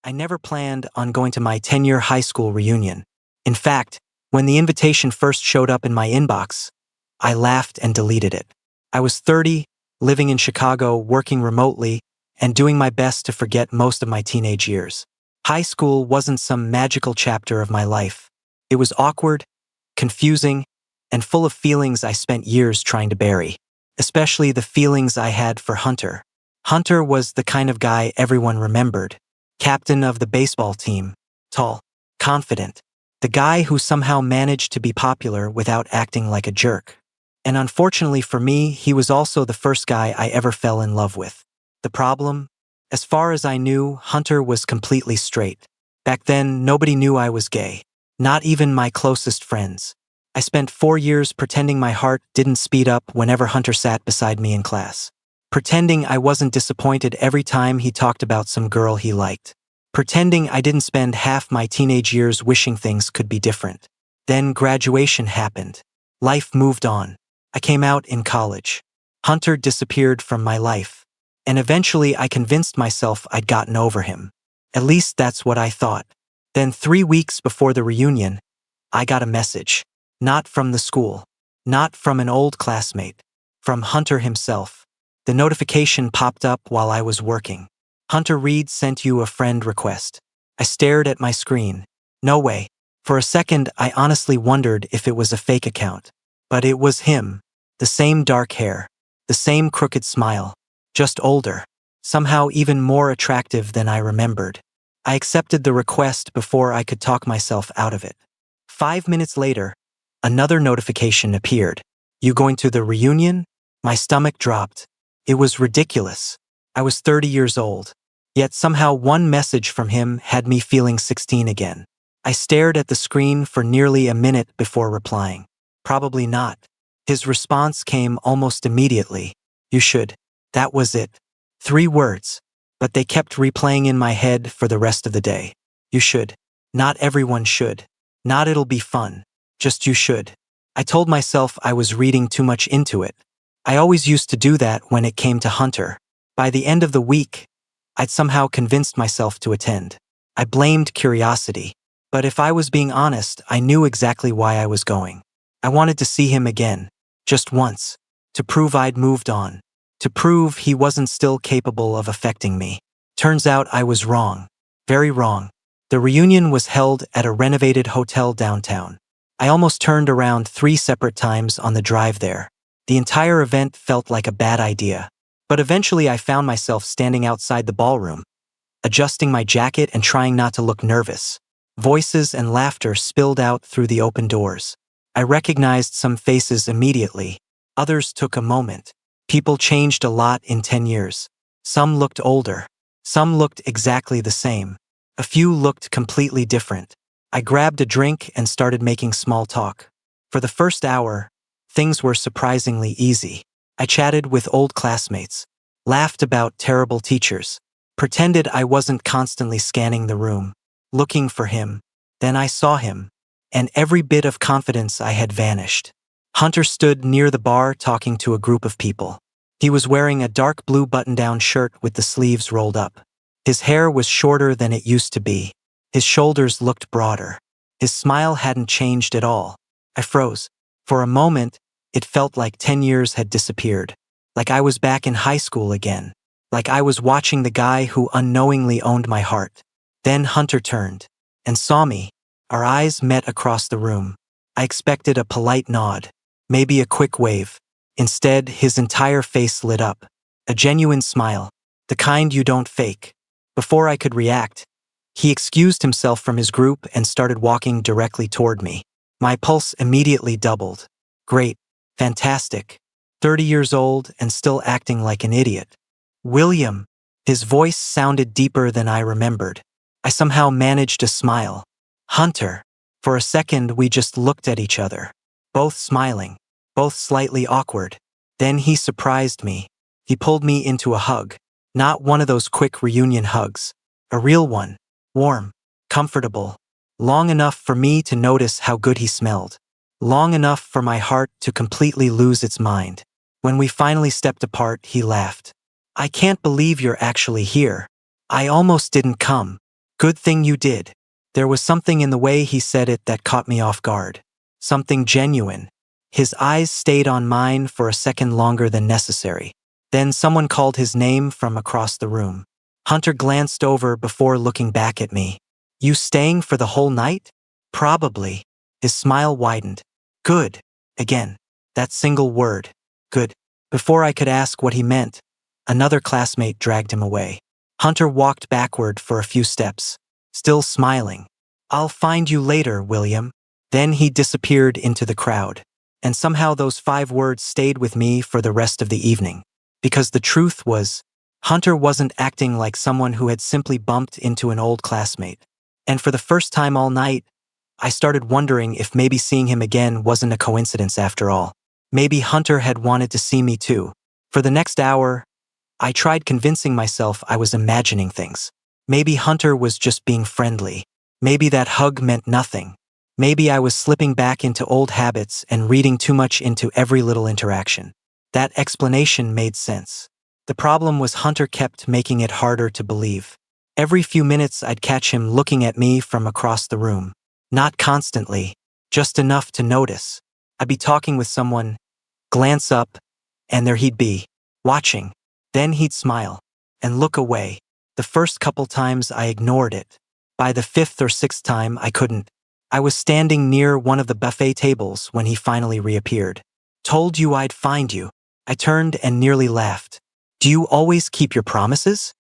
I never planned on going to my 10-year high school reunion. In fact, when the invitation first showed up in my inbox, I laughed and deleted it. I was 30, living in Chicago, working remotely, and doing my best to forget most of my teenage years. High school wasn't some magical chapter of my life. It was awkward, confusing, and full of feelings I spent years trying to bury, especially the feelings I had for Hunter. Hunter was the kind of guy everyone remembered. Captain of the baseball team, tall, confident, the guy who somehow managed to be popular without acting like a jerk. And unfortunately for me, he was also the first guy I ever fell in love with. The problem? As far as I knew, Hunter was completely straight. Back then, nobody knew I was gay. Not even my closest friends. I spent 4 years pretending my heart didn't speed up whenever Hunter sat beside me in class. Pretending I wasn't disappointed every time he talked about some girl he liked. Pretending I didn't spend half my teenage years wishing things could be different. Then graduation happened. Life moved on. I came out in college. Hunter disappeared from my life. And eventually I convinced myself I'd gotten over him. At least that's what I thought. Then 3 weeks before the reunion, I got a message. Not from the school. Not from an old classmate. From Hunter himself. The notification popped up while I was working. Hunter Reed sent you a friend request. I stared at my screen. No way. For a second, I honestly wondered if it was a fake account. But it was him. The same dark hair. The same crooked smile. Just older. Somehow even more attractive than I remembered. I accepted the request before I could talk myself out of it. 5 minutes later, another notification appeared. You going to the reunion? My stomach dropped. It was ridiculous. I was 30 years old. Yet somehow one message from him had me feeling 16 again. I stared at the screen for nearly a minute before replying. Probably not. His response came almost immediately. You should. That was it. 3 words. But they kept replaying in my head for the rest of the day. You should. Not everyone should. Not it'll be fun. Just you should. I told myself I was reading too much into it. I always used to do that when it came to Hunter. By the end of the week, I'd somehow convinced myself to attend. I blamed curiosity. But if I was being honest, I knew exactly why I was going. I wanted to see him again. Just once. To prove I'd moved on. To prove he wasn't still capable of affecting me. Turns out I was wrong. Very wrong. The reunion was held at a renovated hotel downtown. I almost turned around 3 separate times on the drive there. The entire event felt like a bad idea. But eventually I found myself standing outside the ballroom, adjusting my jacket and trying not to look nervous. Voices and laughter spilled out through the open doors. I recognized some faces immediately. Others took a moment. People changed a lot in 10 years. Some looked older. Some looked exactly the same. A few looked completely different. I grabbed a drink and started making small talk. For the first hour, things were surprisingly easy. I chatted with old classmates, laughed about terrible teachers, pretended I wasn't constantly scanning the room, looking for him. Then I saw him, and every bit of confidence I had vanished. Hunter stood near the bar talking to a group of people. He was wearing a dark blue button-down shirt with the sleeves rolled up. His hair was shorter than it used to be. His shoulders looked broader. His smile hadn't changed at all. I froze. For a moment, it felt like 10 years had disappeared. Like I was back in high school again. Like I was watching the guy who unknowingly owned my heart. Then Hunter turned and saw me. Our eyes met across the room. I expected a polite nod, maybe a quick wave. Instead, his entire face lit up. A genuine smile, the kind you don't fake. Before I could react, he excused himself from his group and started walking directly toward me. My pulse immediately doubled. Great. Fantastic. 30 years old and still acting like an idiot. William. His voice sounded deeper than I remembered. I somehow managed to smile. Hunter. For a second we just looked at each other. Both smiling. Both slightly awkward. Then he surprised me. He pulled me into a hug. Not one of those quick reunion hugs. A real one. Warm. Comfortable. Long enough for me to notice how good he smelled. Long enough for my heart to completely lose its mind. When we finally stepped apart, he laughed. I can't believe you're actually here. I almost didn't come. Good thing you did. There was something in the way he said it that caught me off guard. Something genuine. His eyes stayed on mine for a second longer than necessary. Then someone called his name from across the room. Hunter glanced over before looking back at me. You staying for the whole night? Probably. His smile widened. Good. Again. That single word. Good. Before I could ask what he meant, another classmate dragged him away. Hunter walked backward for a few steps, still smiling. I'll find you later, William. Then he disappeared into the crowd. And somehow those 5 words stayed with me for the rest of the evening. Because the truth was, Hunter wasn't acting like someone who had simply bumped into an old classmate. And for the first time all night, I started wondering if maybe seeing him again wasn't a coincidence after all. Maybe Hunter had wanted to see me too. For the next hour, I tried convincing myself I was imagining things. Maybe Hunter was just being friendly. Maybe that hug meant nothing. Maybe I was slipping back into old habits and reading too much into every little interaction. That explanation made sense. The problem was Hunter kept making it harder to believe. Every few minutes I'd catch him looking at me from across the room. Not constantly, just enough to notice. I'd be talking with someone, glance up, and there he'd be, watching. Then he'd smile and look away. The first couple times I ignored it. By the 5th or 6th time I couldn't. I was standing near one of the buffet tables when he finally reappeared. Told you I'd find you. I turned and nearly laughed. Do you always keep your promises?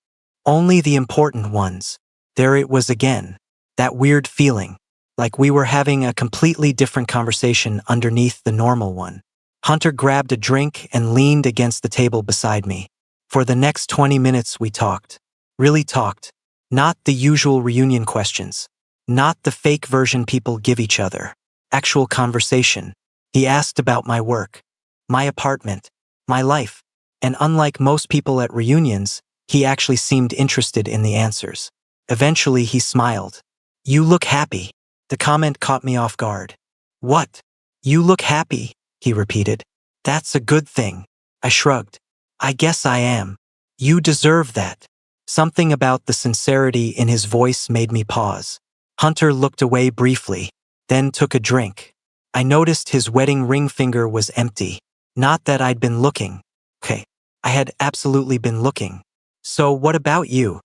Only the important ones. There it was again. That weird feeling. Like we were having a completely different conversation underneath the normal one. Hunter grabbed a drink and leaned against the table beside me. For the next 20 minutes we talked. Really talked. Not the usual reunion questions. Not the fake version people give each other. Actual conversation. He asked about my work, my apartment, my life. And unlike most people at reunions, he actually seemed interested in the answers. Eventually he smiled. You look happy. The comment caught me off guard. What? You look happy, he repeated. That's a good thing. I shrugged. I guess I am. You deserve that. Something about the sincerity in his voice made me pause. Hunter looked away briefly, then took a drink. I noticed his wedding ring finger was empty. Not that I'd been looking. Okay, I had absolutely been looking. So what about you?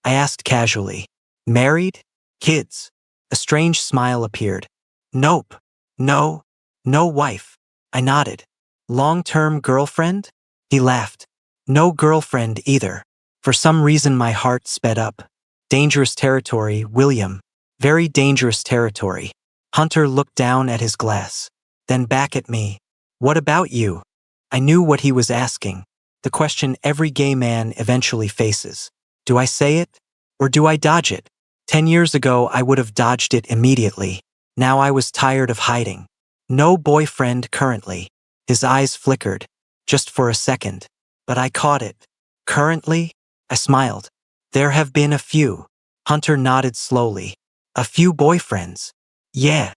I asked casually. Married? Kids? A strange smile appeared. Nope. No wife. I nodded. Long-term girlfriend? He laughed. No girlfriend either. For some reason my heart sped up. Dangerous territory, William. Very dangerous territory. Hunter looked down at his glass, then back at me. What about you? I knew what he was asking. The question every gay man eventually faces. Do I say it? Or do I dodge it? 10 years ago I would have dodged it immediately. Now I was tired of hiding. No boyfriend currently. His eyes flickered, just for a second. But I caught it. Currently? I smiled. There have been a few. Hunter nodded slowly. A few boyfriends. Yeah.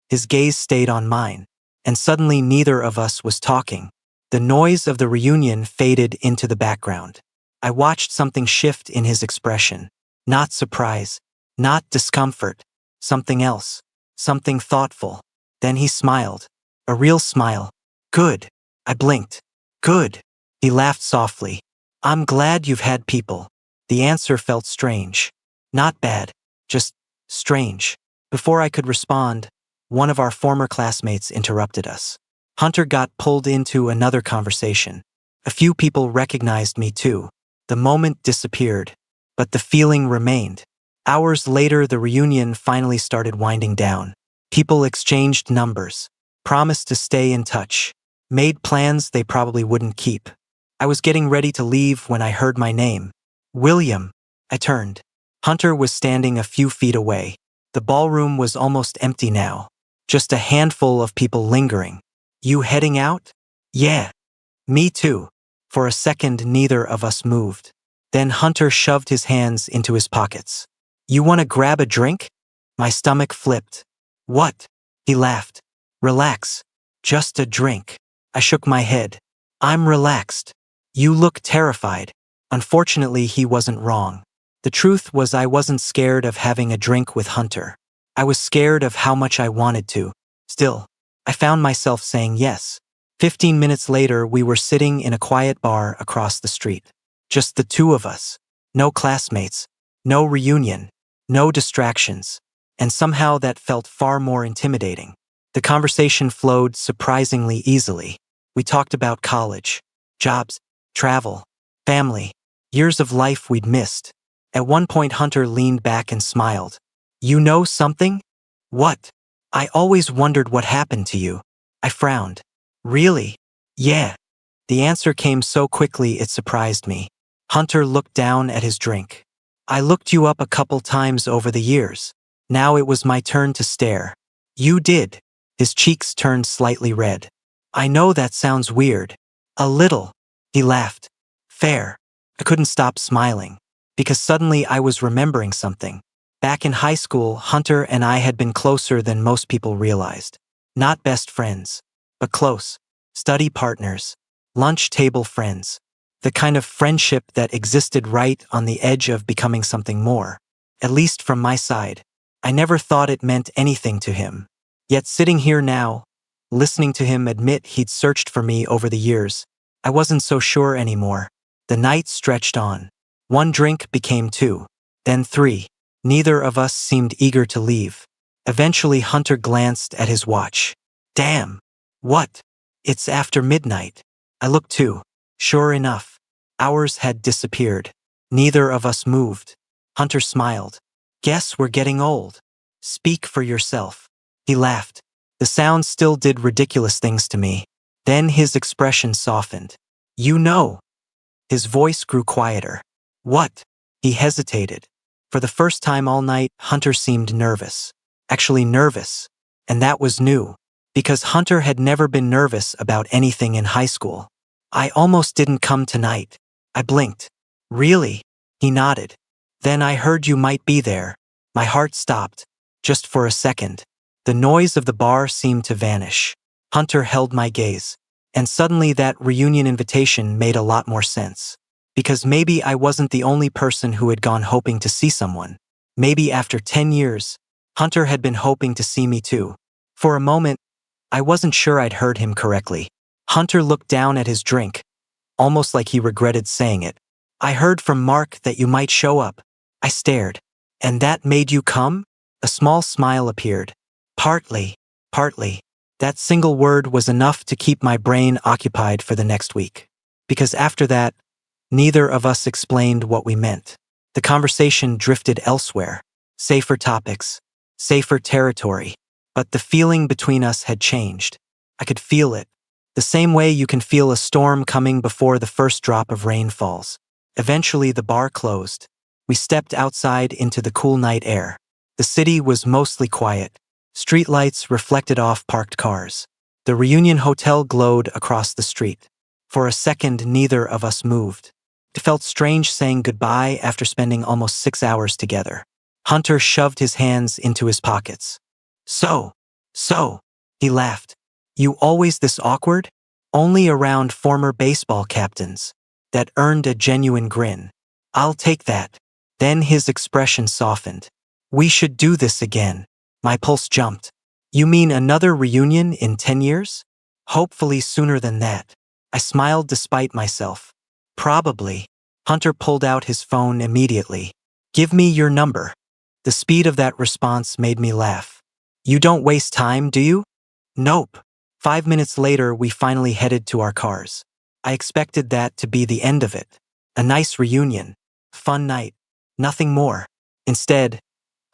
His gaze stayed on mine. And suddenly neither of us was talking. The noise of the reunion faded into the background. I watched something shift in his expression. Not surprise. Not discomfort. Something else. Something thoughtful. Then he smiled. A real smile. Good. I blinked. Good. He laughed softly. I'm glad you've had people. The answer felt strange. Not bad. Just strange. Before I could respond, one of our former classmates interrupted us. Hunter got pulled into another conversation. A few people recognized me too. The moment disappeared, but the feeling remained. Hours later, the reunion finally started winding down. People exchanged numbers, promised to stay in touch, made plans they probably wouldn't keep. I was getting ready to leave when I heard my name. William. I turned. Hunter was standing a few feet away. The ballroom was almost empty now. Just a handful of people lingering. You heading out? Yeah. Me too. For a second, neither of us moved. Then Hunter shoved his hands into his pockets. You want to grab a drink? My stomach flipped. What? He laughed. Relax. Just a drink. I shook my head. I'm relaxed. You look terrified. Unfortunately, he wasn't wrong. The truth was I wasn't scared of having a drink with Hunter. I was scared of how much I wanted to. Still, I found myself saying yes. 15 minutes later, we were sitting in a quiet bar across the street. Just the two of us. No classmates. No reunion. No distractions. And somehow that felt far more intimidating. The conversation flowed surprisingly easily. We talked about college, jobs, travel, family, years of life we'd missed. At one point, Hunter leaned back and smiled. "You know something?" "What?" "I always wondered what happened to you." I frowned. "Really?" "Yeah." The answer came so quickly it surprised me. Hunter looked down at his drink. "I looked you up a couple times over the years. Now it was my turn to stare." "You did." His cheeks turned slightly red. "I know that sounds weird." "A little." He laughed. "Fair." I couldn't stop smiling, because suddenly I was remembering something. Back in high school, Hunter and I had been closer than most people realized. Not best friends, but close. Study partners. Lunch table friends. The kind of friendship that existed right on the edge of becoming something more. At least from my side. I never thought it meant anything to him. Yet sitting here now, listening to him admit he'd searched for me over the years, I wasn't so sure anymore. The night stretched on. One drink became two, then three. Neither of us seemed eager to leave. Eventually, Hunter glanced at his watch. "Damn." "What?" "It's after midnight." I looked too. Sure enough, hours had disappeared. Neither of us moved. Hunter smiled. "Guess we're getting old." "Speak for yourself." He laughed. The sound still did ridiculous things to me. Then his expression softened. "You know." His voice grew quieter. "What?" He hesitated. For the first time all night, Hunter seemed nervous. Actually nervous. And that was new. Because Hunter had never been nervous about anything in high school. "I almost didn't come tonight." I blinked. "Really?" He nodded. "Then I heard you might be there." My heart stopped. Just for a second. The noise of the bar seemed to vanish. Hunter held my gaze. And suddenly that reunion invitation made a lot more sense. Because maybe I wasn't the only person who had gone hoping to see someone. Maybe after 10 years, Hunter had been hoping to see me too. For a moment, I wasn't sure I'd heard him correctly. Hunter looked down at his drink, almost like he regretted saying it. "I heard from Mark that you might show up." I stared. "And that made you come?" A small smile appeared. Partly. That single word was enough to keep my brain occupied for the next week. Because after that, neither of us explained what we meant. The conversation drifted elsewhere. Safer topics. Safer territory. But the feeling between us had changed. I could feel it. The same way you can feel a storm coming before the first drop of rain falls. Eventually the bar closed. We stepped outside into the cool night air. The city was mostly quiet. Streetlights reflected off parked cars. The Reunion Hotel glowed across the street. For a second, neither of us moved. It felt strange saying goodbye after spending almost 6 hours together. Hunter shoved his hands into his pockets. So, he laughed. "You always this awkward?" "Only around former baseball captains." That earned a genuine grin. "I'll take that." Then his expression softened. "We should do this again." My pulse jumped. "You mean another reunion in 10 years? "Hopefully sooner than that." I smiled despite myself. "Probably." Hunter pulled out his phone immediately. "Give me your number." The speed of that response made me laugh. "You don't waste time, do you?" "Nope." 5 minutes later, we finally headed to our cars. I expected that to be the end of it. A nice reunion. Fun night. Nothing more. Instead,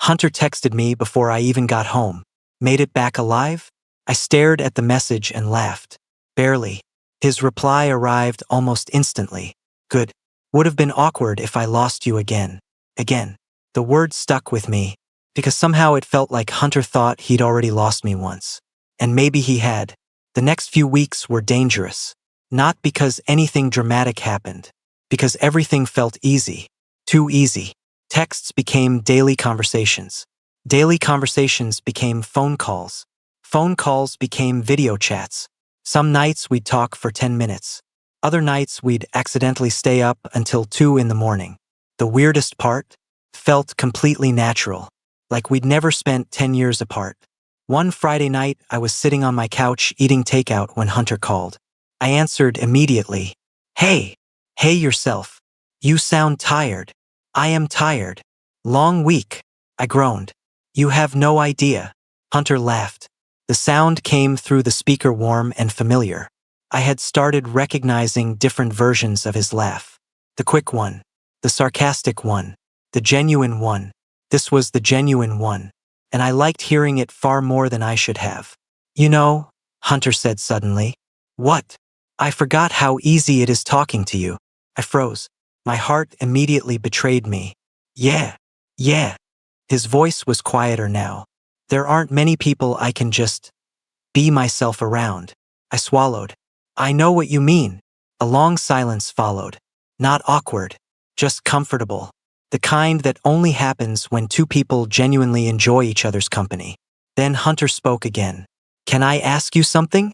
Hunter texted me before I even got home. "Made it back alive?" I stared at the message and laughed. "Barely." His reply arrived almost instantly. "Good. Would have been awkward if I lost you again." Again. The word stuck with me, because somehow it felt like Hunter thought he'd already lost me once. And maybe he had. The next few weeks were dangerous. Not because anything dramatic happened. Because everything felt easy. Too easy. Texts became daily conversations. Daily conversations became phone calls. Phone calls became video chats. Some nights we'd talk for 10 minutes. Other nights we'd accidentally stay up until 2 in the morning. the weirdest part? Felt completely natural, like we'd never spent 10 years apart. One Friday night, I was sitting on my couch eating takeout when Hunter called. I answered immediately. Hey, hey yourself. You sound tired. I am tired. Long week. I groaned. You have no idea. Hunter laughed. The sound came through the speaker warm and familiar. I had started recognizing different versions of his laugh. The quick one. The sarcastic one. The genuine one. This was the genuine one. And I liked hearing it far more than I should have. You know, Hunter said suddenly. What? I forgot how easy it is talking to you. I froze. My heart immediately betrayed me. Yeah. His voice was quieter now. There aren't many people I can just be myself around. I swallowed. I know what you mean. A long silence followed. Not awkward, just comfortable. The kind that only happens when two people genuinely enjoy each other's company. Then Hunter spoke again. Can I ask you something?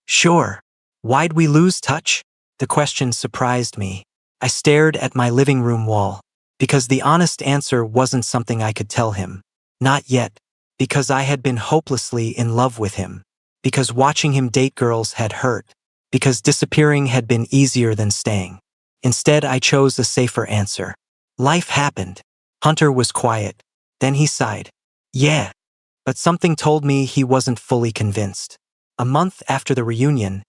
Sure. Why'd we lose touch? The question surprised me. I stared at my living room wall. Because the honest answer wasn't something I could tell him. Not yet. Because I had been hopelessly in love with him. Because watching him date girls had hurt. Because disappearing had been easier than staying. Instead, I chose a safer answer. Life happened. Hunter was quiet. Then he sighed. Yeah. But something told me he wasn't fully convinced. A month after the reunion,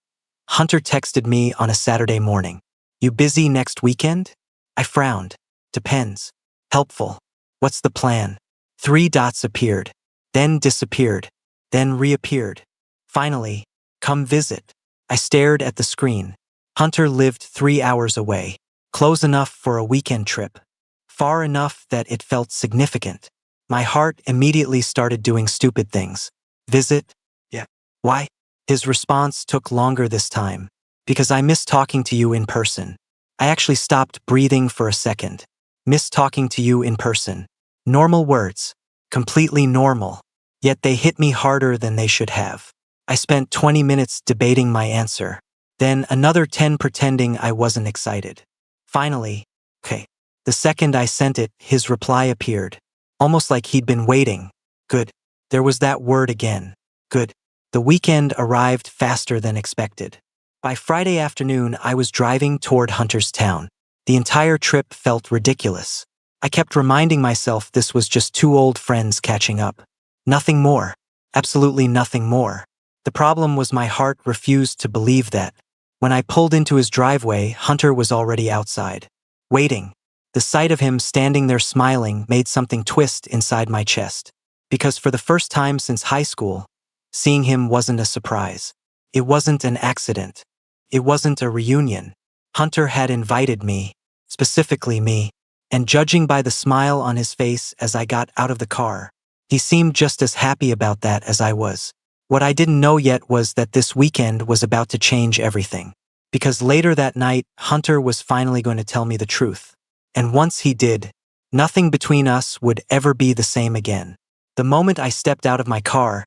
Hunter texted me on a Saturday morning. You busy next weekend? I frowned. Depends. Helpful. What's the plan? 3 dots appeared. Then disappeared. Then reappeared. Finally, come visit. I stared at the screen. Hunter lived 3 hours away. Close enough for a weekend trip. Far enough that it felt significant. My heart immediately started doing stupid things. Visit? Yeah. Why? His response took longer this time. Because I miss talking to you in person. I actually stopped breathing for a second. Miss talking to you in person. Normal words. Completely normal. Yet they hit me harder than they should have. I spent 20 minutes debating my answer. Then another 10 pretending I wasn't excited. Finally, okay. The second I sent it, his reply appeared. Almost like he'd been waiting. Good. There was that word again. Good. The weekend arrived faster than expected. By Friday afternoon, I was driving toward Hunter's town. The entire trip felt ridiculous. I kept reminding myself this was just 2 old friends catching up. Nothing more. Absolutely nothing more. The problem was my heart refused to believe that. When I pulled into his driveway, Hunter was already outside. Waiting. The sight of him standing there smiling made something twist inside my chest. Because for the first time since high school, seeing him wasn't a surprise. It wasn't an accident. It wasn't a reunion. Hunter had invited me, specifically me, and judging by the smile on his face as I got out of the car, he seemed just as happy about that as I was. What I didn't know yet was that this weekend was about to change everything. Because later that night, Hunter was finally going to tell me the truth. And once he did, nothing between us would ever be the same again. The moment I stepped out of my car,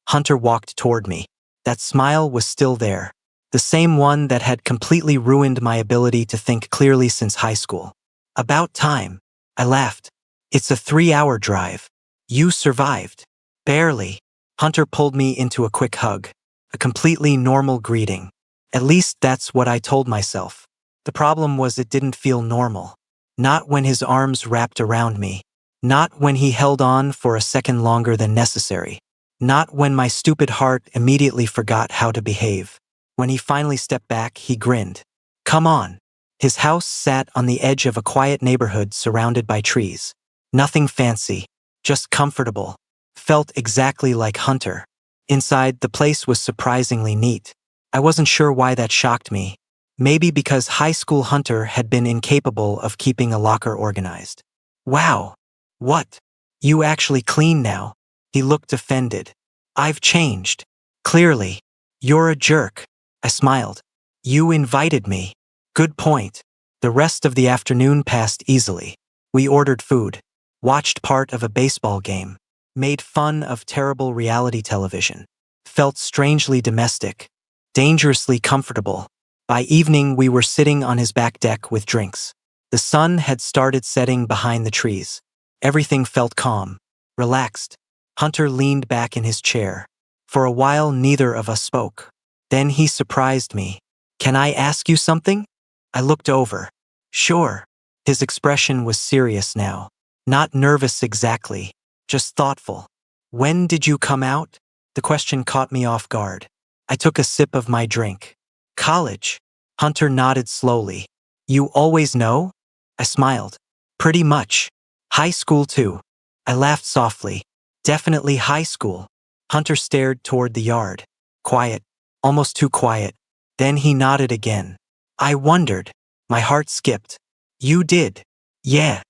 Hunter walked toward me. That smile was still there. The same one that had completely ruined my ability to think clearly since high school. About time. I laughed. It's a 3-hour drive. You survived. Barely. Hunter pulled me into a quick hug. A completely normal greeting. At least that's what I told myself. The problem was it didn't feel normal. Not when his arms wrapped around me. Not when he held on for a second longer than necessary. Not when my stupid heart immediately forgot how to behave. When he finally stepped back, he grinned. Come on. His house sat on the edge of a quiet neighborhood surrounded by trees. Nothing fancy, just comfortable. Felt exactly like Hunter. Inside, the place was surprisingly neat. I wasn't sure why that shocked me. Maybe because high school Hunter had been incapable of keeping a locker organized. Wow. What? You actually clean now? He looked offended. I've changed. Clearly. You're a jerk. I smiled. You invited me. Good point. The rest of the afternoon passed easily. We ordered food. Watched part of a baseball game. Made fun of terrible reality television. Felt strangely domestic. Dangerously comfortable. By evening, we were sitting on his back deck with drinks. The sun had started setting behind the trees. Everything felt calm, relaxed. Hunter leaned back in his chair. For a while, neither of us spoke. Then he surprised me. "Can I ask you something?" I looked over. "Sure." His expression was serious now. Not nervous exactly, just thoughtful. "When did you come out?" The question caught me off guard. I took a sip of my drink. "College." Hunter nodded slowly. "You always know?" I smiled. "Pretty much. High school too." I laughed softly. "Definitely high school." Hunter stared toward the yard. Quiet, almost too quiet. Then he nodded again. I wondered. My heart skipped. "You did?" "Yeah."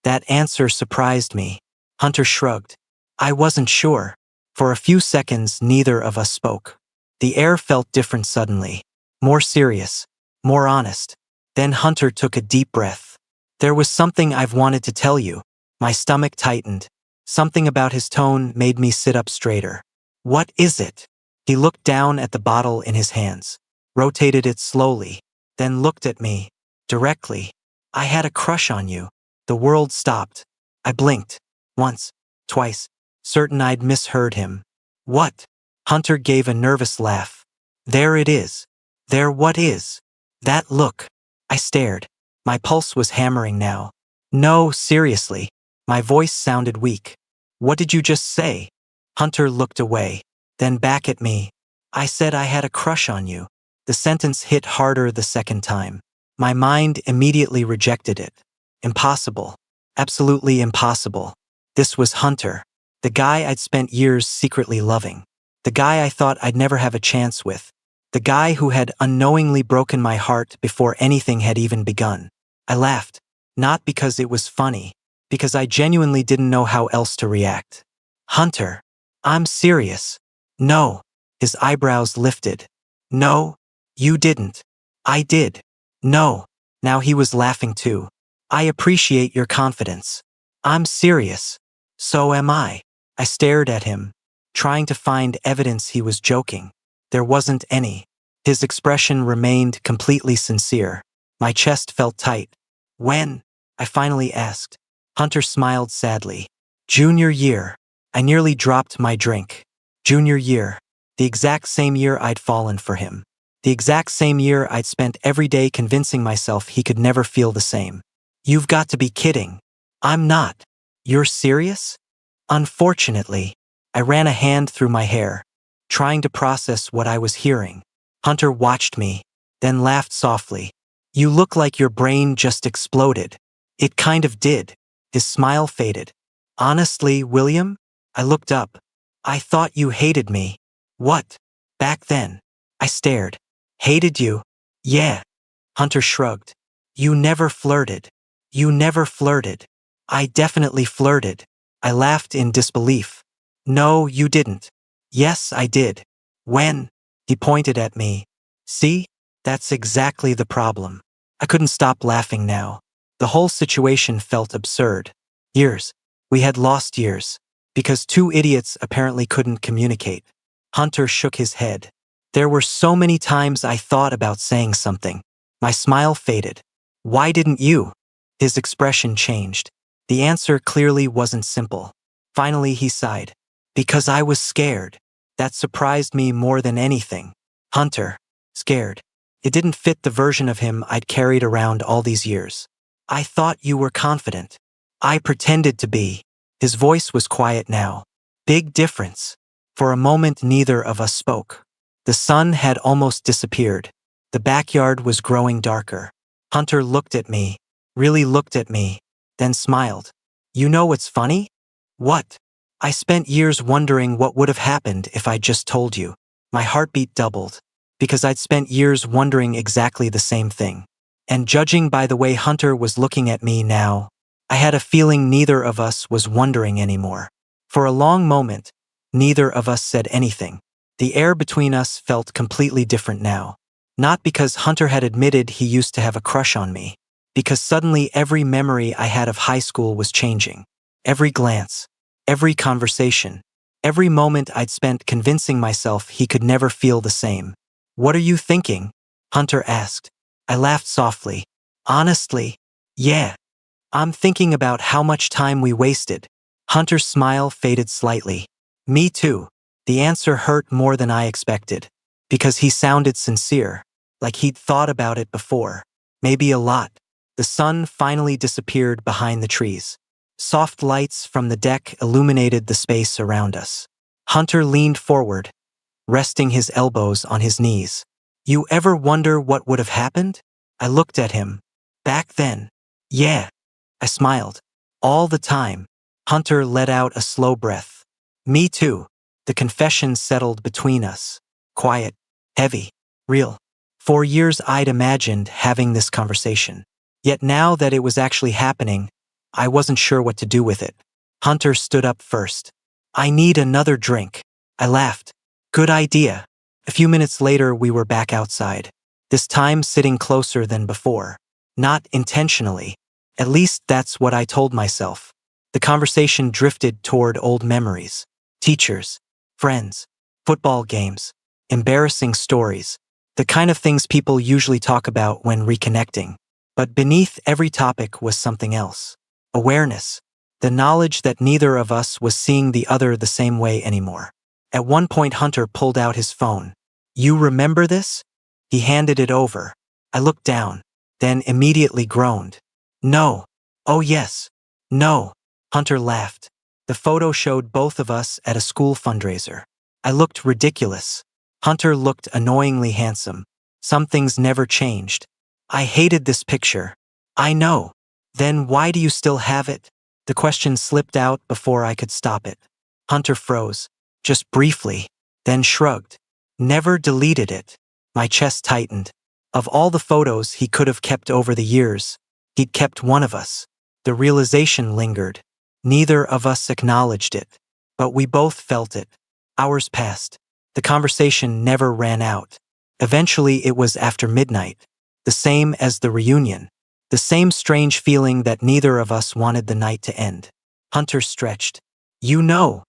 That answer surprised me. Hunter shrugged. I wasn't sure. For a few seconds, neither of us spoke. The air felt different suddenly. More serious. More honest. Then Hunter took a deep breath. "There was something I've wanted to tell you." My stomach tightened. Something about his tone made me sit up straighter. "What is it?" He looked down at the bottle in his hands, rotated it slowly, then looked at me, directly. "I had a crush on you." The world stopped. I blinked. Once, twice, certain I'd misheard him. "What?" Hunter gave a nervous laugh. "There it is." "There what is?" "That look." I stared. My pulse was hammering now. "No, seriously." My voice sounded weak. "What did you just say?" Hunter looked away, then back at me. "I said I had a crush on you." The sentence hit harder the second time. My mind immediately rejected it. Impossible. Absolutely impossible. This was Hunter. The guy I'd spent years secretly loving. The guy I thought I'd never have a chance with. The guy who had unknowingly broken my heart before anything had even begun. I laughed. Not because it was funny. Because I genuinely didn't know how else to react. "Hunter. I'm serious." "No." His eyebrows lifted. "No. You didn't." "I did." "No." Now he was laughing too. "I appreciate your confidence." "I'm serious." "So am I." I stared at him, trying to find evidence he was joking. There wasn't any. His expression remained completely sincere. My chest felt tight. "When?" I finally asked. Hunter smiled sadly. "Junior year." I nearly dropped my drink. Junior year. The exact same year I'd fallen for him. The exact same year I'd spent every day convincing myself he could never feel the same. "You've got to be kidding." "I'm not." "You're serious?" Unfortunately. I ran a hand through my hair, trying to process what I was hearing. Hunter watched me, then laughed softly. "You look like your brain just exploded." It kind of did. His smile faded. "Honestly, William?" I looked up. "I thought you hated me." "What?" "Back then." I stared. "Hated you?" "Yeah." Hunter shrugged. "You never flirted." "You never flirted." "I definitely flirted." I laughed in disbelief. "No, you didn't." "Yes, I did." "When?" He pointed at me. "See? That's exactly the problem." I couldn't stop laughing now. The whole situation felt absurd. Years. We had lost years. Because two idiots apparently couldn't communicate. Hunter shook his head. "There were so many times I thought about saying something." My smile faded. "Why didn't you?" His expression changed. The answer clearly wasn't simple. Finally he sighed. "Because I was scared." That surprised me more than anything. Hunter. Scared. It didn't fit the version of him I'd carried around all these years. "I thought you were confident." "I pretended to be." His voice was quiet now. Big difference. For a moment neither of us spoke. The sun had almost disappeared. The backyard was growing darker. Hunter looked at me, really looked at me, then smiled. "You know what's funny?" "What?" "I spent years wondering what would have happened if I'd just told you." My heartbeat doubled, because I'd spent years wondering exactly the same thing. And judging by the way Hunter was looking at me now, I had a feeling neither of us was wondering anymore. For a long moment, neither of us said anything. The air between us felt completely different now. Not because Hunter had admitted he used to have a crush on me. Because suddenly every memory I had of high school was changing. Every glance, every conversation, every moment I'd spent convincing myself he could never feel the same. "What are you thinking?" Hunter asked. I laughed softly. "Honestly, Yeah. I'm thinking about how much time we wasted. Hunter's smile faded slightly. Me too. The answer hurt more than I expected. Because he sounded sincere. Like he'd thought about it before. Maybe a lot. The sun finally disappeared behind the trees. Soft lights from the deck illuminated the space around us. Hunter leaned forward, resting his elbows on his knees. You ever wonder what would have happened? I looked at him. Back then. Yeah. I smiled. All the time. Hunter let out a slow breath. Me too. The confession settled between us. Quiet. Heavy. Real. For years I'd imagined having this conversation. Yet now that it was actually happening, I wasn't sure what to do with it. Hunter stood up first. I need another drink. I laughed. Good idea. A few minutes later we were back outside. This time sitting closer than before. Not intentionally. At least that's what I told myself. The conversation drifted toward old memories. Teachers. Friends. Football games. Embarrassing stories. The kind of things people usually talk about when reconnecting. But beneath every topic was something else. Awareness. The knowledge that neither of us was seeing the other the same way anymore. At one point Hunter pulled out his phone. You remember this? He handed it over. I looked down, then immediately groaned. No. Oh yes. No. Hunter laughed. The photo showed both of us at a school fundraiser. I looked ridiculous. Hunter looked annoyingly handsome. Some things never changed. I hated this picture. I know. Then why do you still have it? The question slipped out before I could stop it. Hunter froze. Just briefly. Then shrugged. Never deleted it. My chest tightened. Of all the photos he could have kept over the years, he'd kept one of us. The realization lingered. Neither of us acknowledged it. But we both felt it. Hours passed. The conversation never ran out. Eventually it was after midnight. The same as the reunion. The same strange feeling that neither of us wanted the night to end. Hunter stretched. You know.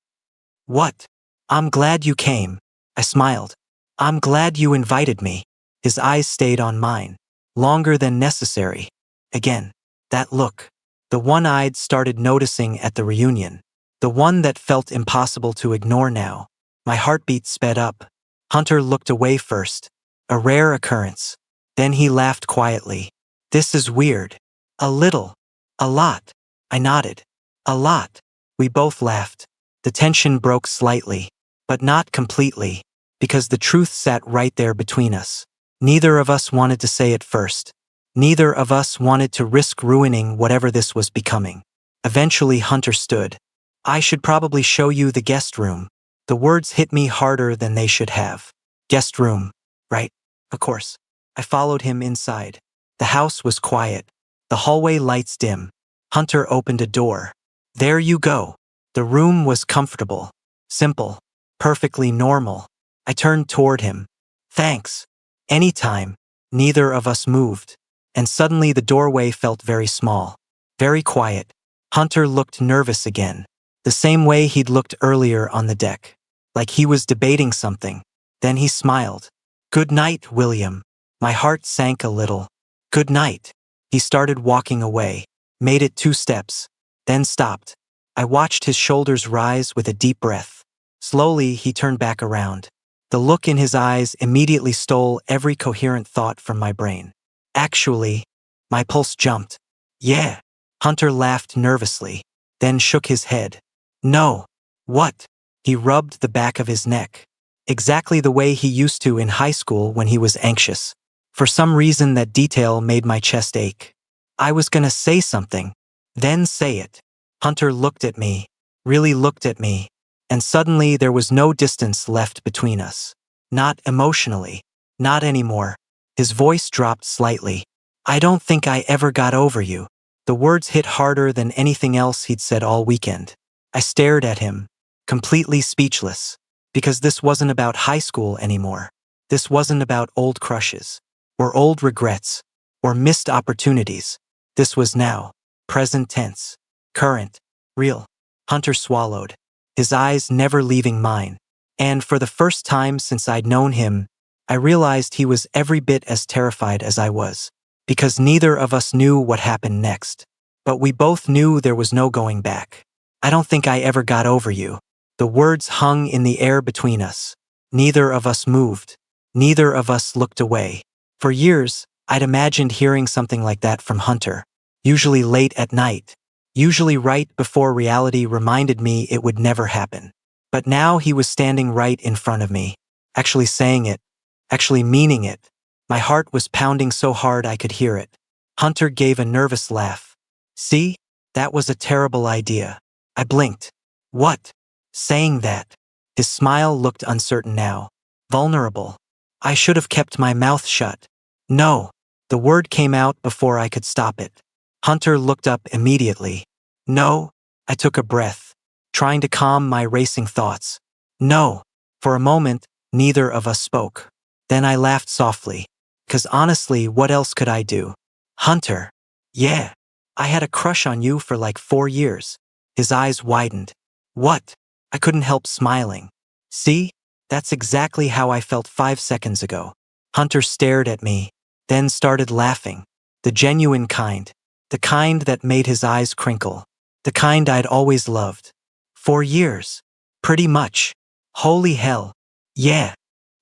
What? I'm glad you came. I smiled. I'm glad you invited me. His eyes stayed on mine. Longer than necessary. Again. That look. The one I'd started noticing at the reunion. The one that felt impossible to ignore now. My heartbeat sped up. Hunter looked away first. A rare occurrence. Then he laughed quietly. This is weird. A little. A lot. I nodded. A lot. We both laughed. The tension broke slightly. But not completely. Because the truth sat right there between us. Neither of us wanted to say it first. Neither of us wanted to risk ruining whatever this was becoming. Eventually Hunter stood. I should probably show you the guest room. The words hit me harder than they should have. Guest room. Right. Of course. I followed him inside. The house was quiet. The hallway lights dim. Hunter opened a door. There you go. The room was comfortable. Simple. Perfectly normal. I turned toward him. Thanks. Anytime. Neither of us moved. And suddenly the doorway felt very small. Very quiet. Hunter looked nervous again. The same way he'd looked earlier on the deck. Like he was debating something. Then he smiled. Good night, William. My heart sank a little. Good night. He started walking away. Made it 2 steps. Then stopped. I watched his shoulders rise with a deep breath. Slowly he turned back around. The look in his eyes immediately stole every coherent thought from my brain. Actually, my pulse jumped. Yeah. Hunter laughed nervously. Then shook his head. No. What? He rubbed the back of his neck. Exactly the way he used to in high school when he was anxious. For some reason that detail made my chest ache. I was gonna say something. Then say it. Hunter looked at me. Really looked at me. And suddenly there was no distance left between us. Not emotionally. Not anymore. His voice dropped slightly. I don't think I ever got over you. The words hit harder than anything else he'd said all weekend. I stared at him, completely speechless. Because this wasn't about high school anymore. This wasn't about old crushes. Or old regrets. Or missed opportunities. This was now. Present tense. Current. Real. Hunter swallowed. His eyes never leaving mine. And for the first time since I'd known him, I realized he was every bit as terrified as I was. because neither of us knew what happened next. But we both knew there was no going back. I don't think I ever got over you. The words hung in the air between us. Neither of us moved. Neither of us looked away. For years, I'd imagined hearing something like that from Hunter. Usually late at night. Usually right before reality reminded me it would never happen. But now he was standing right in front of me. Actually saying it. Actually meaning it. My heart was pounding so hard I could hear it. Hunter gave a nervous laugh. See? That was a terrible idea. I blinked. What? Saying that. His smile looked uncertain now. Vulnerable. I should have kept my mouth shut. No. The word came out before I could stop it. Hunter looked up immediately. No. I took a breath, trying to calm my racing thoughts. No. For a moment, neither of us spoke. Then I laughed softly. 'Cause honestly, what else could I do? Hunter. Yeah. I had a crush on you for like 4 years. His eyes widened. What? I couldn't help smiling. See? That's exactly how I felt 5 seconds ago. Hunter stared at me, then started laughing. The genuine kind. The kind that made his eyes crinkle. The kind I'd always loved. 4 years. Pretty much. Holy hell. Yeah.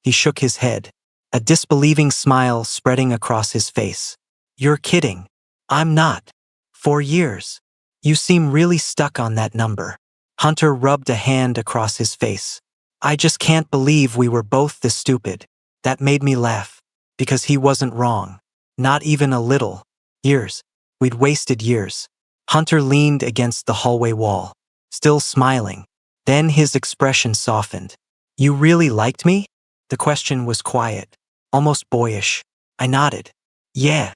He shook his head, a disbelieving smile spreading across his face. You're kidding. I'm not. 4 years. You seem really stuck on that number. Hunter rubbed a hand across his face. I just can't believe we were both this stupid. That made me laugh. Because he wasn't wrong. Not even a little. Years. We'd wasted years. Hunter leaned against the hallway wall, still smiling. Then his expression softened. You really liked me? The question was quiet, almost boyish. I nodded. Yeah.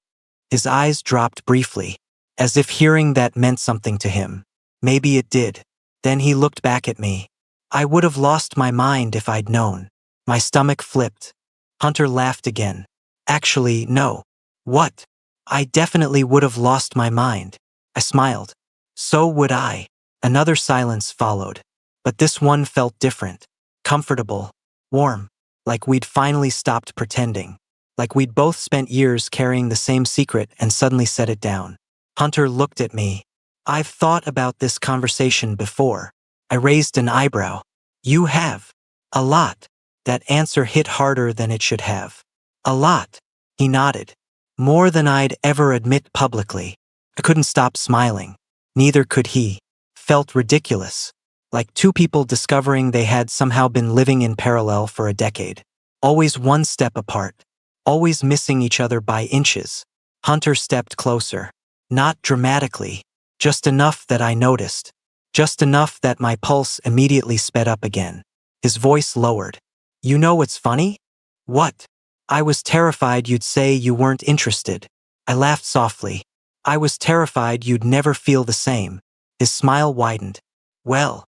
His eyes dropped briefly, as if hearing that meant something to him. Maybe it did. Then he looked back at me. I would have lost my mind if I'd known. My stomach flipped. Hunter laughed again. Actually, no. What? I definitely would have lost my mind. I smiled. So would I. Another silence followed. But this one felt different. Comfortable. Warm. Like we'd finally stopped pretending. Like we'd both spent years carrying the same secret and suddenly set it down. Hunter looked at me. I've thought about this conversation before. I raised an eyebrow. You have. A lot. That answer hit harder than it should have. A lot. He nodded. More than I'd ever admit publicly. I couldn't stop smiling. Neither could he. Felt ridiculous. Like two people discovering they had somehow been living in parallel for a decade. Always one step apart. Always missing each other by inches. Hunter stepped closer. Not dramatically. Just enough that I noticed. Just enough that my pulse immediately sped up again. His voice lowered. You know what's funny? What? I was terrified you'd say you weren't interested. I laughed softly. I was terrified you'd never feel the same. His smile widened. Well,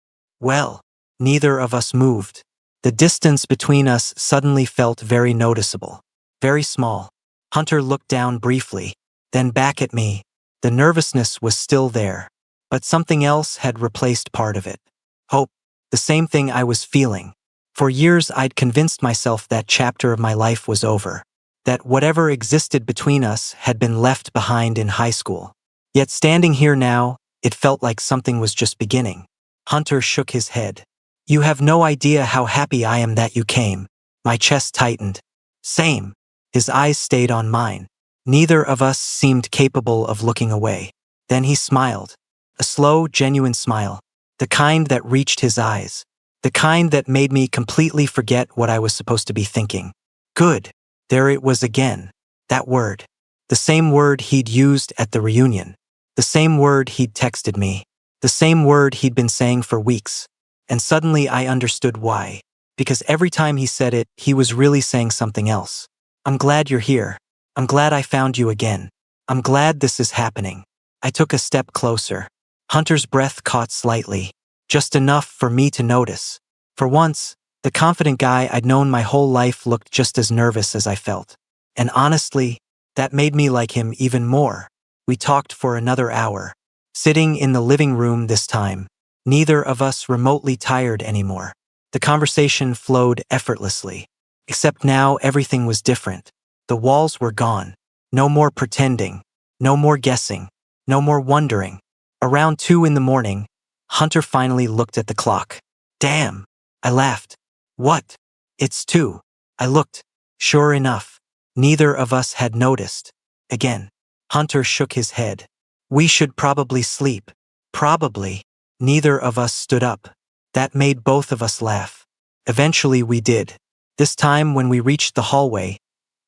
neither of us moved. The distance between us suddenly felt very noticeable. Very small. Hunter looked down briefly, then back at me. The nervousness was still there, but something else had replaced part of it. Hope. The same thing I was feeling. For years I'd convinced myself that chapter of my life was over. That whatever existed between us had been left behind in high school. Yet standing here now, it felt like something was just beginning. Hunter shook his head. You have no idea how happy I am that you came. My chest tightened. Same. His eyes stayed on mine. Neither of us seemed capable of looking away. Then he smiled. A slow, genuine smile. The kind that reached his eyes. The kind that made me completely forget what I was supposed to be thinking. Good. There it was again. That word. The same word he'd used at the reunion. The same word he'd texted me. The same word he'd been saying for weeks. And suddenly I understood why. Because every time he said it, he was really saying something else. I'm glad you're here. I'm glad I found you again. I'm glad this is happening. I took a step closer. Hunter's breath caught slightly. Just enough for me to notice. For once, the confident guy I'd known my whole life looked just as nervous as I felt. And honestly, that made me like him even more. We talked for another hour. Sitting in the living room this time. Neither of us remotely tired anymore. The conversation flowed effortlessly. Except now everything was different. The walls were gone. No more pretending. No more guessing. No more wondering. Around 2 in the morning, Hunter finally looked at the clock. Damn, I laughed. What? It's 2. I looked. Sure enough, neither of us had noticed. Again, Hunter shook his head. We should probably sleep. Probably. Neither of us stood up. That made both of us laugh. Eventually we did. This time when we reached the hallway,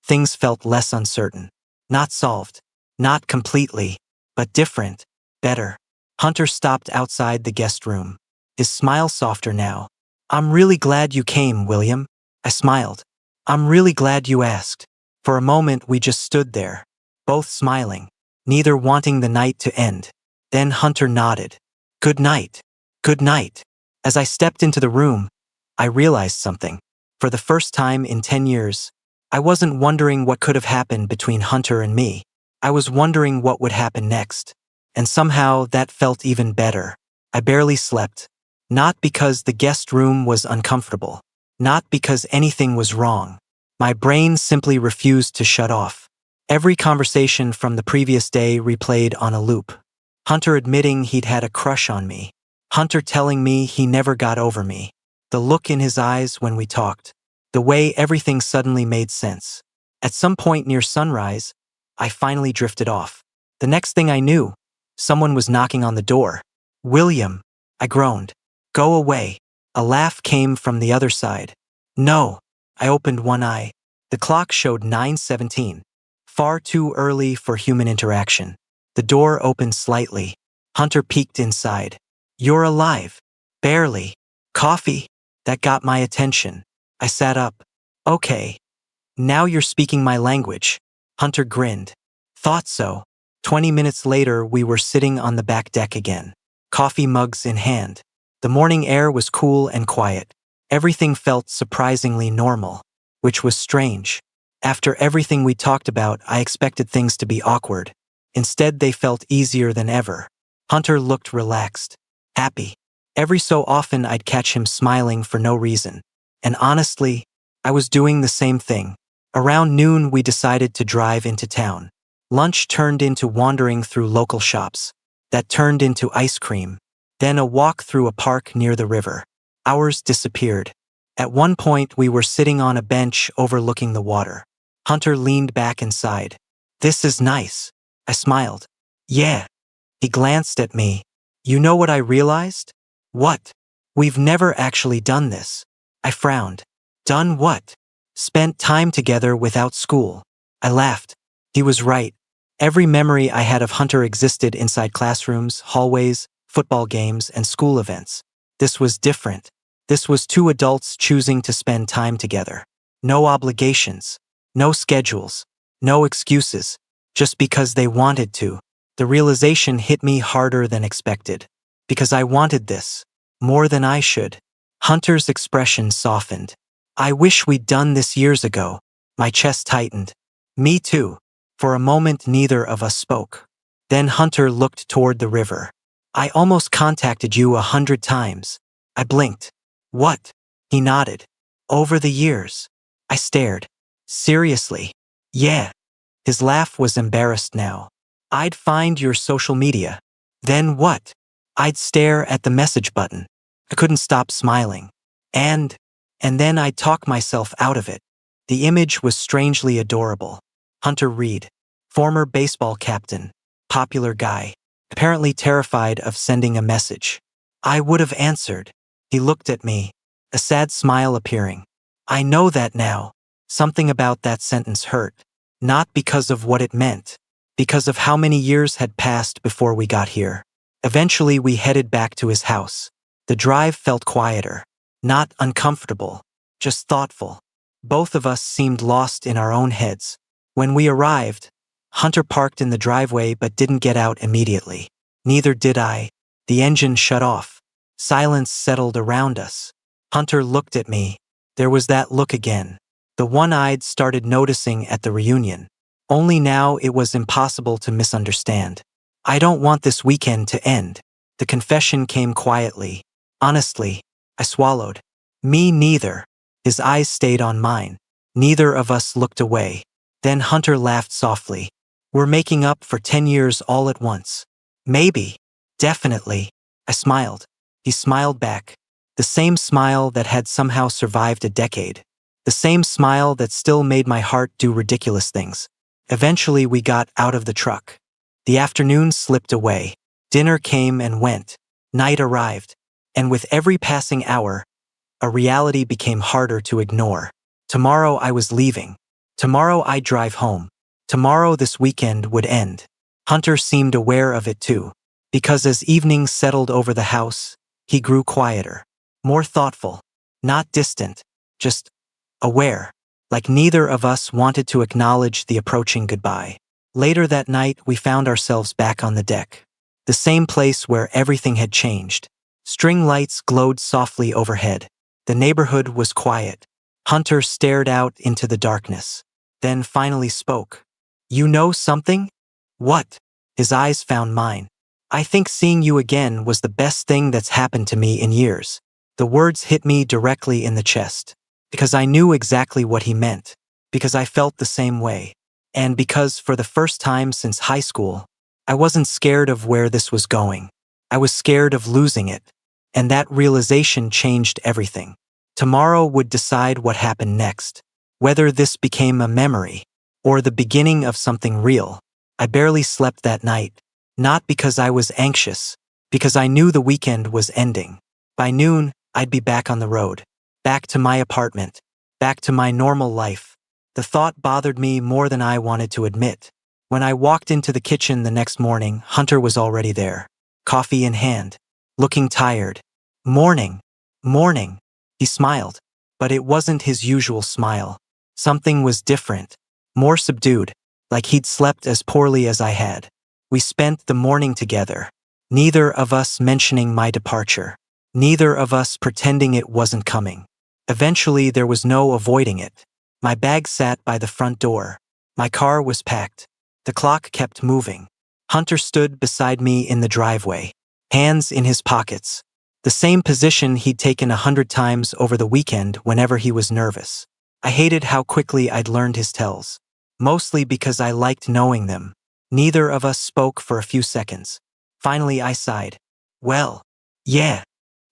things felt less uncertain. Not solved. Not completely. But different. Better. Hunter stopped outside the guest room. His smile softer now. I'm really glad you came, William. I smiled. I'm really glad you asked. For a moment we just stood there, both smiling, neither wanting the night to end. Then Hunter nodded. Good night. Good night. As I stepped into the room, I realized something. For the first time in 10 years, I wasn't wondering what could have happened between Hunter and me. I was wondering what would happen next. And somehow that felt even better. I barely slept. Not because the guest room was uncomfortable. Not because anything was wrong. My brain simply refused to shut off. Every conversation from the previous day replayed on a loop. Hunter admitting he'd had a crush on me. Hunter telling me he never got over me. The look in his eyes when we talked. The way everything suddenly made sense. At some point near sunrise, I finally drifted off. The next thing I knew, someone was knocking on the door. William, I groaned. Go away. A laugh came from the other side. No. I opened one eye. The clock showed 9:17. Far too early for human interaction. The door opened slightly. Hunter peeked inside. You're alive. Barely. Coffee? That got my attention. I sat up. Okay. Now you're speaking my language. Hunter grinned. Thought so. 20 minutes later, we were sitting on the back deck again. Coffee mugs in hand. The morning air was cool and quiet. Everything felt surprisingly normal, which was strange. After everything we talked about, I expected things to be awkward. Instead, they felt easier than ever. Hunter looked relaxed, happy. Every so often, I'd catch him smiling for no reason. And honestly, I was doing the same thing. Around noon, we decided to drive into town. Lunch turned into wandering through local shops. That turned into ice cream. Then a walk through a park near the river. Hours disappeared. At one point, we were sitting on a bench overlooking the water. Hunter leaned back and sighed. This is nice. I smiled. Yeah. He glanced at me. You know what I realized? What? We've never actually done this. I frowned. Done what? Spent time together without school. I laughed. He was right. Every memory I had of Hunter existed inside classrooms, hallways, football games, and school events. This was different. This was two adults choosing to spend time together. No obligations. No schedules. No excuses. Just because they wanted to. The realization hit me harder than expected. Because I wanted this. More than I should. Hunter's expression softened. I wish we'd done this years ago. My chest tightened. Me too. For a moment, neither of us spoke. Then Hunter looked toward the river. I almost contacted you 100 times. I blinked. What? He nodded. Over the years. I stared. Seriously? Yeah. His laugh was embarrassed now. I'd find your social media. Then what? I'd stare at the message button. I couldn't stop smiling. And then I'd talk myself out of it. The image was strangely adorable. Hunter Reed, former baseball captain, popular guy, apparently terrified of sending a message. I would have answered. He looked at me, a sad smile appearing. I know that now. Something about that sentence hurt. Not because of what it meant, because of how many years had passed before we got here. Eventually, we headed back to his house. The drive felt quieter. Not uncomfortable, just thoughtful. Both of us seemed lost in our own heads. When we arrived, Hunter parked in the driveway but didn't get out immediately. Neither did I. The engine shut off. Silence settled around us. Hunter looked at me. There was that look again. The one I'd started noticing at the reunion. Only now it was impossible to misunderstand. I don't want this weekend to end. The confession came quietly. Honestly, I swallowed. Me neither. His eyes stayed on mine. Neither of us looked away. Then Hunter laughed softly. We're making up for 10 years all at once. Maybe. Definitely. I smiled. He smiled back. The same smile that had somehow survived a decade. The same smile that still made my heart do ridiculous things. Eventually we got out of the truck. The afternoon slipped away. Dinner came and went. Night arrived. And with every passing hour, a reality became harder to ignore. Tomorrow I was leaving. Tomorrow I'd drive home. Tomorrow this weekend would end. Hunter seemed aware of it too, because as evening settled over the house, he grew quieter, more thoughtful, not distant, just aware, like neither of us wanted to acknowledge the approaching goodbye. Later that night, we found ourselves back on the deck. The same place where everything had changed. String lights glowed softly overhead. The neighborhood was quiet. Hunter stared out into the darkness, then finally spoke. You know something? What? His eyes found mine. I think seeing you again was the best thing that's happened to me in years. The words hit me directly in the chest. Because I knew exactly what he meant. Because I felt the same way. And because for the first time since high school, I wasn't scared of where this was going. I was scared of losing it. And that realization changed everything. Tomorrow would decide what happened next. Whether this became a memory, or the beginning of something real. I barely slept that night. Not because I was anxious, because I knew the weekend was ending. By noon, I'd be back on the road. Back to my apartment. Back to my normal life. The thought bothered me more than I wanted to admit. When I walked into the kitchen the next morning, Hunter was already there. Coffee in hand. Looking tired. Morning. Morning. He smiled. But it wasn't his usual smile. Something was different. More subdued. Like he'd slept as poorly as I had. We spent the morning together. Neither of us mentioning my departure. Neither of us pretending it wasn't coming. Eventually there was no avoiding it. My bag sat by the front door. My car was packed. The clock kept moving. Hunter stood beside me in the driveway. Hands in his pockets. The same position he'd taken 100 times over the weekend whenever he was nervous. I hated how quickly I'd learned his tells. Mostly because I liked knowing them. Neither of us spoke for a few seconds. Finally I sighed. Well, yeah.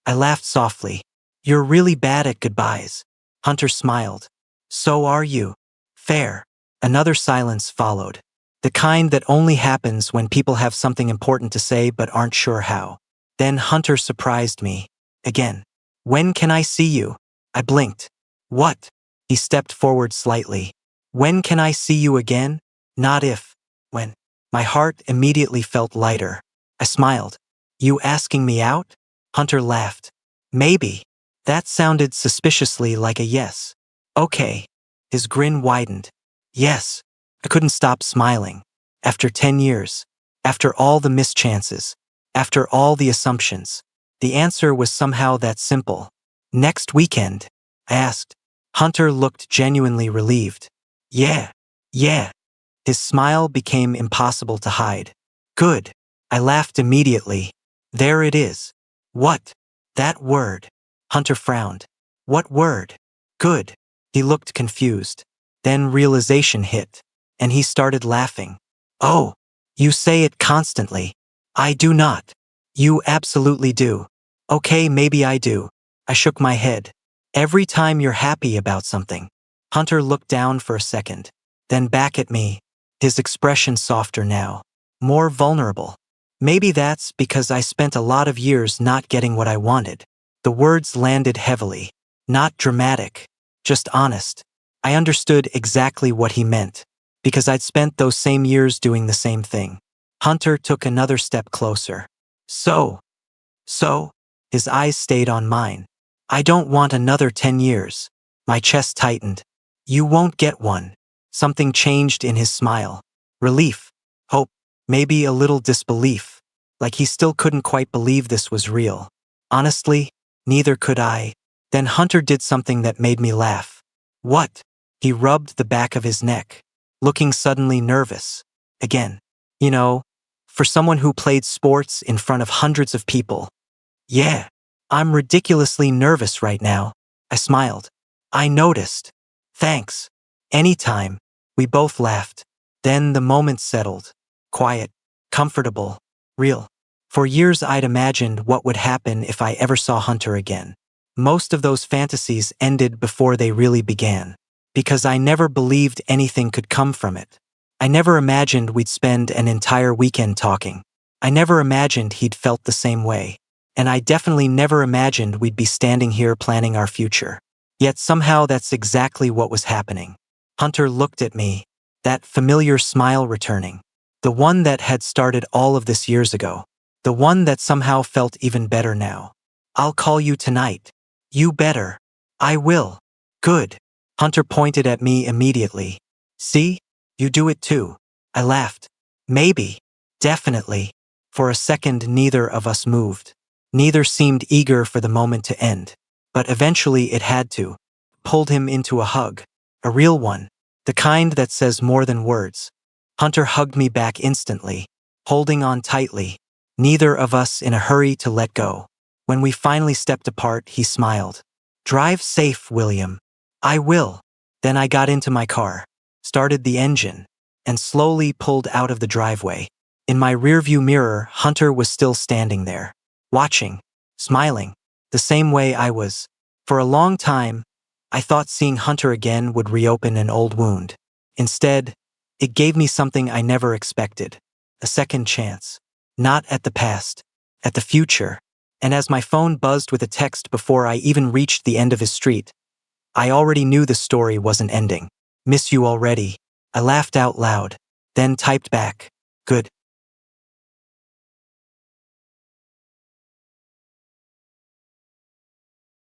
I laughed softly. You're really bad at goodbyes. Hunter smiled. So are you. Fair. Another silence followed. The kind that only happens when people have something important to say but aren't sure how. Then Hunter surprised me. Again. When can I see you? I blinked. What? He stepped forward slightly. When can I see you again? Not if. When. My heart immediately felt lighter. I smiled. You asking me out? Hunter laughed. Maybe. That sounded suspiciously like a yes. Okay. His grin widened. Yes. I couldn't stop smiling. After 10 years. After all the mischances. After all the assumptions. The answer was somehow that simple. Next weekend? I asked. Hunter looked genuinely relieved. Yeah. His smile became impossible to hide. Good. I laughed immediately. There it is. What? That word. Hunter frowned. What word? Good. He looked confused. Then realization hit. And he started laughing. Oh, you say it constantly. I do not. You absolutely do. Okay, maybe I do. I shook my head. Every time you're happy about something. Hunter looked down for a second. Then back at me. His expression softer now. More vulnerable. Maybe that's because I spent a lot of years not getting what I wanted. The words landed heavily. Not dramatic. Just honest. I understood exactly what he meant. Because I'd spent those same years doing the same thing. Hunter took another step closer. So? His eyes stayed on mine. I don't want another 10 years. My chest tightened. You won't get one. Something changed in his smile. Relief. Hope. Maybe a little disbelief. Like he still couldn't quite believe this was real. Honestly, neither could I. Then Hunter did something that made me laugh. What? He rubbed the back of his neck. Looking suddenly nervous. Again. You know, for someone who played sports in front of hundreds of people. Yeah. I'm ridiculously nervous right now. I smiled. I noticed. Thanks. Anytime. We We both laughed. Then the moment settled. Quiet, comfortable, real. For years I'd imagined what would happen if I ever saw Hunter again. Most of those fantasies ended before they really began, because I never believed anything could come from it. I never imagined we'd spend an entire weekend talking. I never imagined he'd felt the same way. And I definitely never imagined we'd be standing here planning our future. Yet somehow that's exactly what was happening. Hunter looked at me, that familiar smile returning. The one that had started all of this years ago. The one that somehow felt even better now. "I'll call you tonight." "You better." "I will." "Good." Hunter pointed at me immediately. "See? You do it too." I laughed. "Maybe." "Definitely." For a second neither of us moved. Neither seemed eager for the moment to end. But eventually it had to. Pulled him into a hug. A real one. The kind that says more than words. Hunter hugged me back instantly, holding on tightly, neither of us in a hurry to let go. When we finally stepped apart, he smiled. "Drive safe, William." "I will." Then I got into my car, started the engine, and slowly pulled out of the driveway. In my rearview mirror, Hunter was still standing there, watching, smiling, the same way I was. For a long time, I thought seeing Hunter again would reopen an old wound. Instead, it gave me something I never expected. A second chance. Not at the past, at the future. And as my phone buzzed with a text before I even reached the end of his street, I already knew the story wasn't ending. "Miss you already." I laughed out loud, then typed back, "Good."